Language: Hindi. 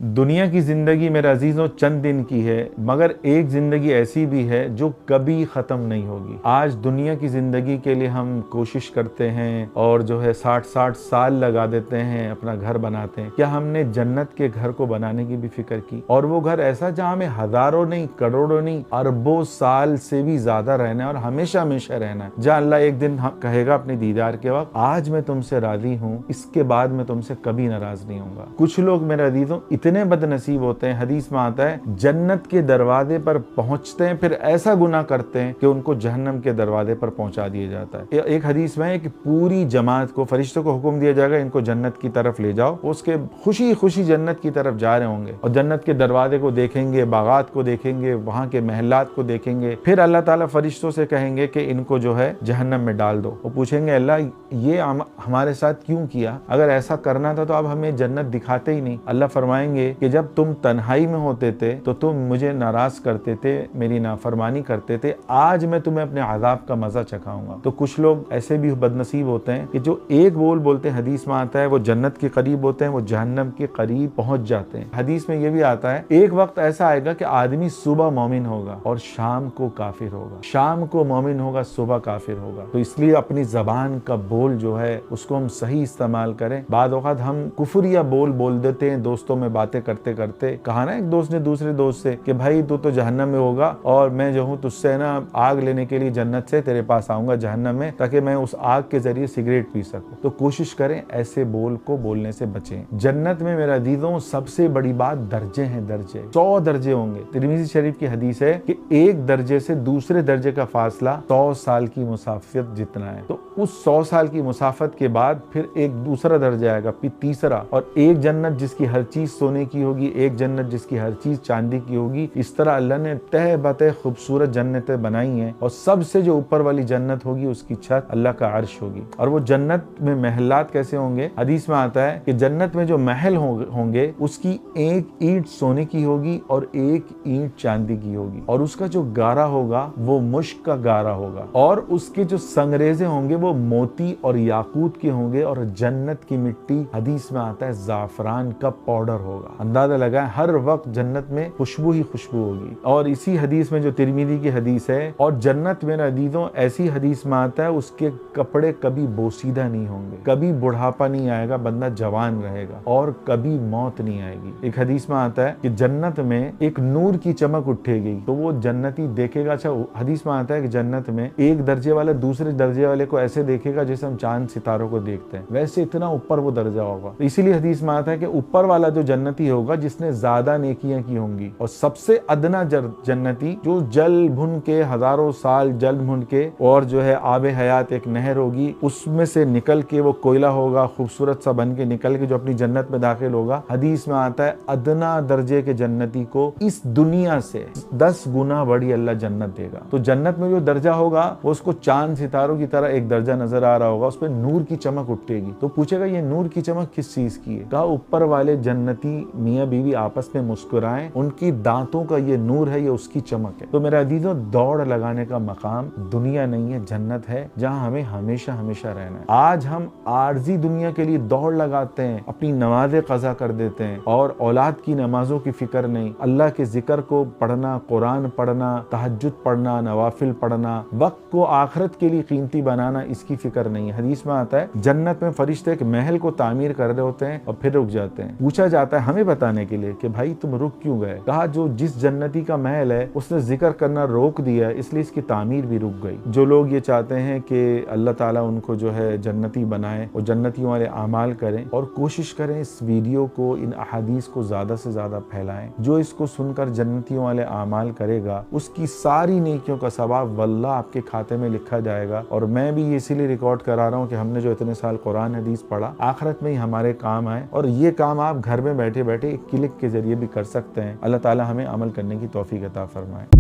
दुनिया की ज़िंदगी मेरे अजीज़ों चंद दिन की है, मगर एक ज़िंदगी ऐसी भी है जो कभी ख़त्म नहीं होगी। आज दुनिया की ज़िंदगी के लिए हम कोशिश करते हैं और जो है 60-60 साल लगा देते हैं, अपना घर बनाते हैं। क्या हमने जन्नत के घर को बनाने की भी फिक्र की? और वो घर ऐसा जहाँ हमें हज़ारों नहीं, करोड़ों नहीं, अरबों साल से भी ज़्यादा रहना है और हमेशा हमेशा रहना है। जहाँ अल्लाह एक दिन कहेगा अपने दीदार के वक्त, आज मैं तुमसे राज़ी हूँ, इसके बाद मैं तुमसे कभी नाराज़ नहीं होऊंगा। कुछ लोग मेरे अजीज़ों इतने बदनसीब होते हैं, हदीस में आता है जन्नत के दरवाजे पर पहुंचते हैं, फिर ऐसा गुनाह करते हैं कि उनको जहन्नम के दरवाजे पर पहुंचा दिया जाता है। एक हदीस में है कि पूरी जमात को, फरिश्तों को हुक्म दिया जाएगा इनको जन्नत की तरफ ले जाओ। उसके खुशी खुशी जन्नत की तरफ जा रहे होंगे और जन्नत के दरवाजे को देखेंगे, बागात को देखेंगे, वहां के महलात को देखेंगे। फिर अल्लाह ताला फरिश्तों से कहेंगे कि इनको जो है जहन्नम में डाल दो। वो पूछेंगे अल्लाह ये हमारे साथ क्यों किया? अगर ऐसा करना था तो अब हमें जन्नत दिखाते ही नहीं। अल्लाह फरमाएंगे कि जब तुम तन्हाई में होते थे तो तुम मुझे नाराज करते थे, मेरी नाफरमानी करते थे, आज मैं तुम्हें अपने अजाब का मजा चखाऊंगा। तो कुछ लोग ऐसे भी बदनसीब होते हैं कि जो एक बोल बोलते हैं, हदीस में आता है वो जन्नत के करीब होते हैं, वो जहन्नम के करीब पहुंच जाते हैं। हदीस में ये भी आता है एक वक्त ऐसा आएगा कि आदमी सुबह मोमिन होगा और शाम को काफिर होगा, शाम को मोमिन होगा, सुबह काफिर होगा। तो इसलिए अपनी जबान का बोल जो है उसको हम सही इस्तेमाल करें। बाद औक़ात हम कुफरिया बोल देते हैं दोस्तों में बातें करते करते। कहा ना एक दोस्त ने दूसरे दोस्त से कि भाई तू तो जहन्नम में होगा और मैं जो हूँ तुझसे ना आग लेने के लिए जन्नत से तेरे पास आऊंगा जहन्नम में, ताकि मैं उस आग के जरिए सिगरेट पी सकूं। तो कोशिश करें ऐसे बोल को बोलने से बचें। जन्नत में मेरे अजीजों सबसे बड़ी बात दर्जे हैं, दर्जे 100 दर्जे होंगे। तिरमिज़ी शरीफ की हदीस है कि एक दर्जे से दूसरे दर्जे का फासला 100 साल की मुसाफियत जितना है। तो उस 100 साल की मुसाफत के बाद फिर एक दूसरा दर्जा आएगा, फिर तीसरा, और एक जन्नत जिसकी हर चीज सोने की होगी, एक जन्नत जिसकी हर चीज चांदी की होगी। इस तरह अल्लाह ने तह बतह खूबसूरत जन्नतें बनाई हैं और सबसे जो ऊपर वाली जन्नत होगी उसकी छत अल्लाह का अर्श होगी। और वो जन्नत में महलात कैसे होंगे? हदीस में आता है कि जन्नत में जो महल होंगे उसकी एक ईंट सोने की होगी और एक ईंट चांदी की होगी, और उसका जो गारा होगा वो मुश्क का गारा होगा, और उसके जो संगरेजे होंगे वो मोती और याकूत के होंगे, और जन्नत की मिट्टी हदीस में आता है जाफरान का पाउडर होगा। अंदाजा लगाएं हर वक्त जन्नत में खुशबू ही खुशबू होगी। और इसी हदीस में जो तिरमिज़ी की हदीस है, और जन्नत में अजीजों ऐसी हदीस में आता है उसके कपड़े कभी बोसीदा नहीं होंगे, कभी बुढ़ापा नहीं आएगा, बंदा जवान रहेगा, और कभी मौत नहीं आएगी। एक हदीस में आता है कि जन्नत में एक नूर की चमक उठेगी तो वो जन्नती देखेगा। अच्छा, हदीस में आता है कि जन्नत में एक दर्जे वाला दूसरे दर्जे वाले को ऐसे देखेगा जैसे हम चांद सितारों को देखते हैं, वैसे इतना ऊपर वो दर्जा होगा। इसीलिए हदीस में आता है कि ऊपर वाला जो जन्नती होगा जिसने ज्यादा नेकियां की होंगी, और सबसे अदना जन्नती जो जल भुन के हजारों साल जल भुन के, और जो है आबे हयात एक नहर होगी उसमें से निकल के वो कोयला होगा खूबसूरत सा बन के निकल के जो अपनी जन्नत में दाखिल होगा। हदीस में आता है अदना दर्जे के जन्नती को इस दुनिया से 10 गुना बड़ी अल्लाह जन्नत देगा। तो जन्नत में जो दर्जा होगा वो उसको चांद सितारों की तरह एक दर्जा नजर आ रहा होगा, उस पर नूर की चमक उठेगी। तो पूछेगा ये नूर की चमक किस चीज की है? कहा ऊपर वाले जन्नती मियाँ बीवी आपस में मुस्कुराएं, उनकी दांतों का ये नूर है, ये उसकी चमक है। तो मेरे अजीजों दौड़ लगाने का मकाम दुनिया नहीं है, जन्नत है, जहाँ हमें हमेशा हमेशा रहना है। आज हम आर्जी दुनिया के लिए दौड़ लगाते हैं, अपनी नमाजें कज़ा कर देते हैं और औलाद की नमाजों की फिक्र नहीं, अल्लाह के जिक्र को पढ़ना, कुरान पढ़ना, तहज्जुद पढ़ना, नवाफिल पढ़ना, वक्त को आखिरत के लिए कीमती बनाना, इसकी फिक्र नहीं है। हदीस में आता है जन्नत में फरिश्ते एक महल को तामीर कर रहे होते हैं और फिर रुक जाते हैं। पूछा जाता है हमें बताने के लिए कि भाई तुम रुक क्यों गए? कहा जो जिस जन्नती का महल है उसने जिक्र करना रोक दिया इसलिए इसकी तामीर भी रुक गई। जो लोग ये चाहते हैं कि अल्लाह ताला उनको जो है जन्नती बनाए और जन्नतियों वाले आमाल करें, और कोशिश करें इस वीडियो को, इन अहादीस को ज्यादा से ज्यादा फैलाएं। जो इसको सुनकर जन्नतियों वाले आमाल करेगा उसकी सारी नेकियों का सवाब वल्लाह आपके खाते में लिखा जाएगा। और मैं भी इसीलिए रिकॉर्ड करा रहा हूँ कि हमने जो इतने साल कुरान हदीस पढ़ा आखिरत में ही हमारे काम आए, और ये काम आप घर में बैठे बैठे एक क्लिक के जरिए भी कर सकते हैं। अल्लाह ताला हमें अमल करने की तौफीक अता फरमाए।